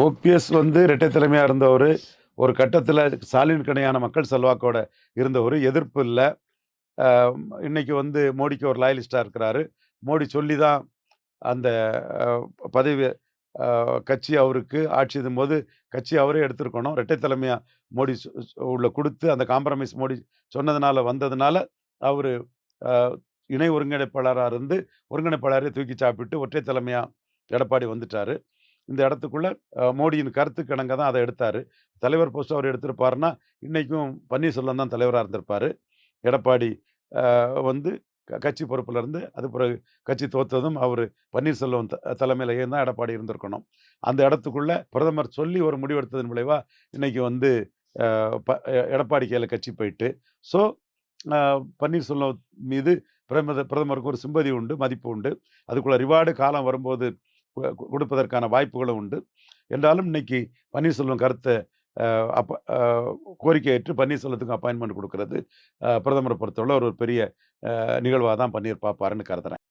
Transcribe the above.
OPS வந்து இரட்டை தலைமையா இருந்தவரு. ஒரு கட்டத்தில ஸ்டாலினுக்கு இணையான மக்கள் செல்வாக்கோட இருந்தவரு. எதிர்ப்பு இல்ல. அ இன்னைக்கு வந்து மோடிக்கு ஒரு லாயலிஸ்ட்டா இருக்கிறாரு. மோடி சொல்லி தான் அந்த அ பதவி கட்சி அவருக்கு ஆட்சி இதும்போது கட்சி அவரே எடுத்திருக்கணும். இரட்டை தலைமையா மோடி உள்ள குடுத்து அந்த காம்ப்ரமைஸ் மோடி சொன்னதுனால வந்ததுனால, அவரு அ இணை ஒருங்கிணைப்பாளரா இருந்து, ஒருங்கிணைப்பாளரே தூக்கி சாப்பிட்டு ஒற்றை தலைமையா எடப்பாடி வந்துட்டாரு. இந்த இடத்துக்குள்ள மோடியின் கருத்துக்கு இணங்க தான் அத எடுத்தாரு. தலைவர் போஸ்ட் அவர் எடுத்திருப்பாருன்னா, இன்னைக்கும் பன்னீர்செல்வம் தான் தலைவரா இருந்திருப்பாரு. எடப்பாடி வந்து கட்சி பொறுப்புல இருந்து, அது பிறகு கட்சி தோத்ததும் அவரு பன்னீர்செல்வம் தலைமையிலேயே தான் எடப்பாடி இருந்திருக்கணும். அந்த இடத்துக்குள்ள பிரதமர் சொல்லி ஒரு முடிவெடுத்ததன் விளைவா, இன்னைக்கு வந்து அ ப எடப்பாடி கையில கட்சி போயிட்டு. ஸோ, அ பன்னீர்செல்வம் மீது பிரதமருக்கு ஒரு சிம்பதி உண்டு, மதிப்பு உண்டு. அதுக்குள்ள ரிவார்டு காலம் வரும்போது கொடுப்பதற்கான வாய்ப்புகளும் உண்டு. என்றாலும் இன்னைக்கு பன்னீர்செல்வம் கருத்த அப்ப கோரிக்கை ஏற்று பன்னீர்செல்வத்துக்கு அப்பாயின்ட்மென்ட் குடுக்குறது, பிரதமர பொறுத்தவரை ஒரு பெரிய நிகழ்வா தான் பன்னீர் பார்ப்பாருன்னு கருதுறேன்.